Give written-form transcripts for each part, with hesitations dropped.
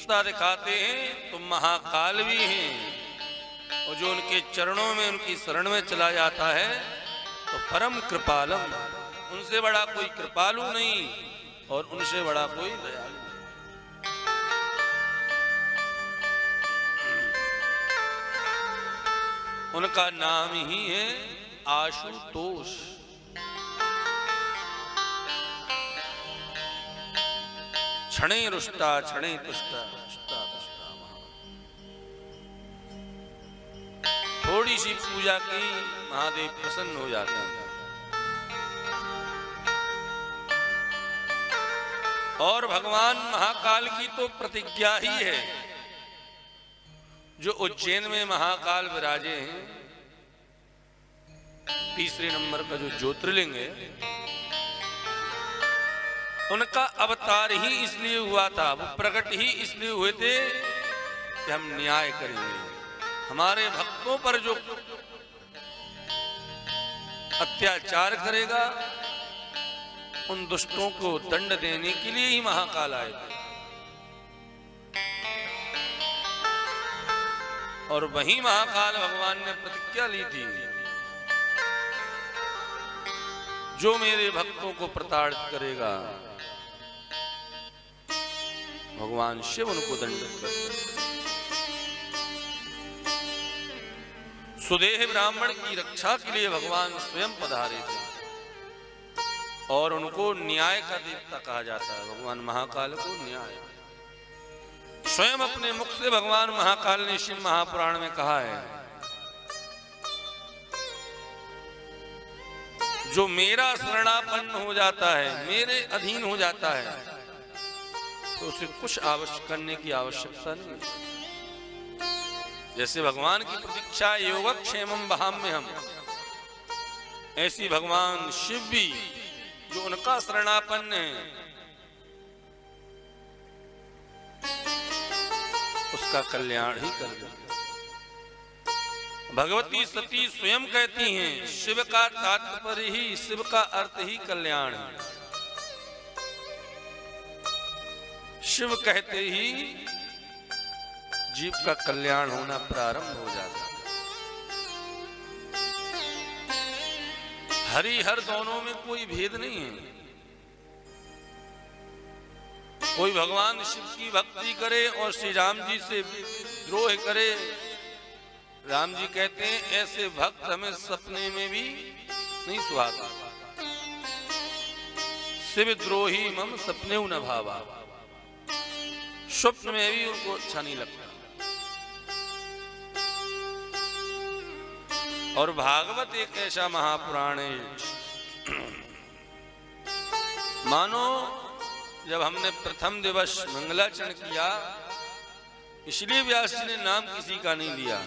विष्णुता दिखाते हैं तो महाकाल भी हैं, और जो उनके चरणों में उनकी शरण में चला जाता है तो परम कृपालम, उनसे बड़ा कोई कृपालु नहीं और उनसे बड़ा कोई दयालु नहीं। उनका नाम ही है आशुतोष। क्षणे रुष्टा क्षणे तुष्टा, थोड़ी सी पूजा की महादेव प्रसन्न हो जाता है। और भगवान महाकाल की तो प्रतिज्ञा ही है, जो उज्जैन में महाकाल विराजे हैं, तीसरे नंबर का जो ज्योतिर्लिंग है, उनका अवतार ही इसलिए हुआ था, वो प्रकट ही इसलिए हुए थे कि हम न्याय करेंगे, हमारे भक्तों पर जो अत्याचार करेगा उन दुष्टों को दंड देने के लिए ही महाकाल आए थे। और वही महाकाल भगवान ने प्रतिज्ञा ली थी, जो मेरे भक्तों को प्रताड़ित करेगा भगवान शिव उनको दंडित करेगा। सुदेह ब्राह्मण की रक्षा के लिए भगवान स्वयं पधारे थे और उनको न्याय का देवता कहा जाता है। भगवान महाकाल को न्याय, स्वयं अपने मुख से भगवान महाकाल ने शिव महापुराण में कहा है, जो मेरा शरणापन्न हो जाता है, मेरे अधीन हो जाता है, तो उसे कुछ करने की आवश्यकता नहीं। जैसे भगवान की प्रतीक्षा योगक्षेमम वहाम्यहम्, ऐसी भगवान शिव भी जो उनका शरणापन्न है उसका कल्याण ही कर देगा। भगवती सती स्वयं कहती हैं, शिव का तात्पर्य ही, शिव का अर्थ ही कल्याण है। शिव कहते ही जीव का कल्याण होना प्रारंभ हो जाता है। हरि हर दोनों में कोई भेद नहीं है। कोई भगवान शिव की भक्ति करे और श्री राम जी से द्रोह करे, राम जी कहते हैं ऐसे भक्त हमें सपने में भी नहीं सुहाता। शिव द्रोही मम सपने न भावा, स्वप्न में भी उनको अच्छा नहीं लगता। और भागवत एक ऐसा महापुराण है, मानो जब हमने प्रथम दिवस मंगलाचरण किया, इसलिए व्यास जी ने नाम किसी का नहीं लिया।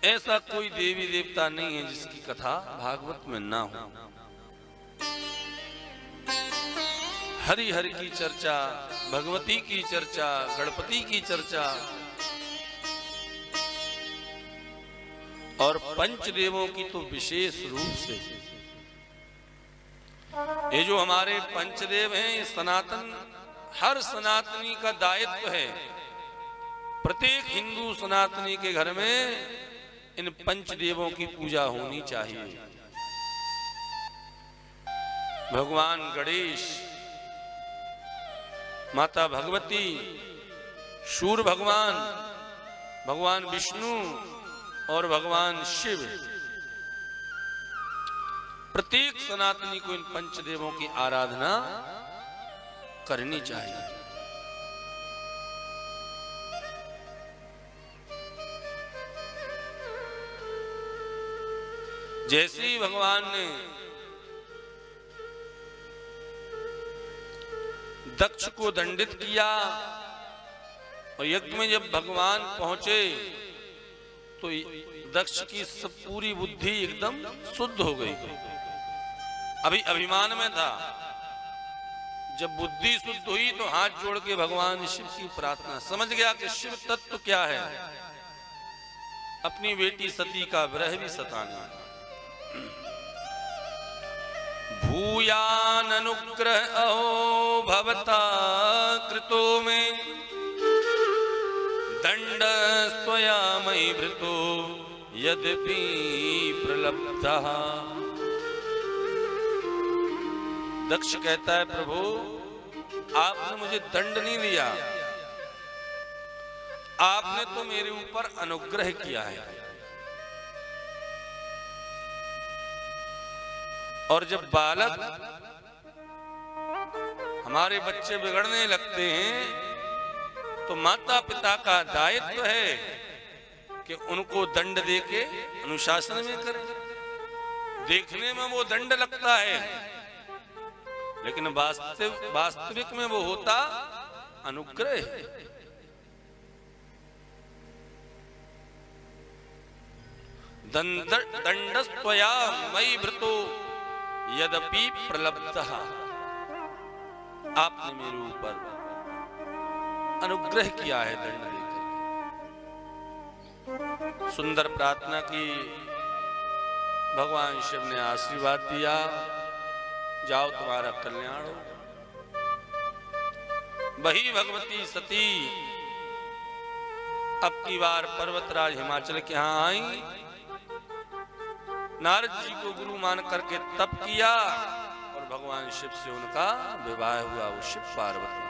ऐसा कोई देवी देवता नहीं है जिसकी कथा भागवत में ना हो। हरि हरि की चर्चा, भगवती की चर्चा, गणपति की चर्चा और पंचदेवों की तो विशेष रूप से। ये जो हमारे पंचदेव हैं, ये सनातन, हर सनातनी का दायित्व है। प्रत्येक हिंदू सनातनी के घर में इन पंचदेवों की पूजा होनी चाहिए। भगवान गणेश, माता भगवती, सूर्य भगवान, भगवान विष्णु और भगवान शिव, प्रत्येक सनातनी को इन पंचदेवों की आराधना करनी चाहिए। जैसे ही भगवान ने दक्ष को दंडित किया और यज्ञ में जब भगवान पहुंचे तो दक्ष की सब पूरी बुद्धि एकदम शुद्ध हो गई। अभी अभिमान में था, जब बुद्धि शुद्ध हुई तो हाथ जोड़ के भगवान शिव की प्रार्थना, समझ गया कि शिव तत्व क्या है। अपनी बेटी सती का विरह भी सताना। भूयान अनुग्रह अहो भवता कृतो में दंड स्वया मयि भृतो यद्यपि प्रलब्धः। दक्ष कहता है प्रभु आपने मुझे दंड नहीं दिया, आपने तो मेरे ऊपर अनुग्रह किया है। और जब बालक हमारे बच्चे बिगड़ने लगते हैं तो माता पिता का दायित्व है कि उनको दंड देके अनुशासन में करें। देखने में वो दंड लगता है लेकिन वास्तविक में वो होता अनुग्रह है। दंडस्त्वया मयि भृतो यद्यपि प्रलब्धः। आपने मेरे ऊपर अनुग्रह किया है दंड देकर। सुंदर प्रार्थना की, भगवान शिव ने आशीर्वाद दिया, जाओ तुम्हारा कल्याण हो। वही भगवती सती अब की बार पर्वतराज हिमाचल के यहां आई, नारद जी को गुरु मान करके तप किया और भगवान शिव से उनका विवाह हुआ। वो शिव पार्वती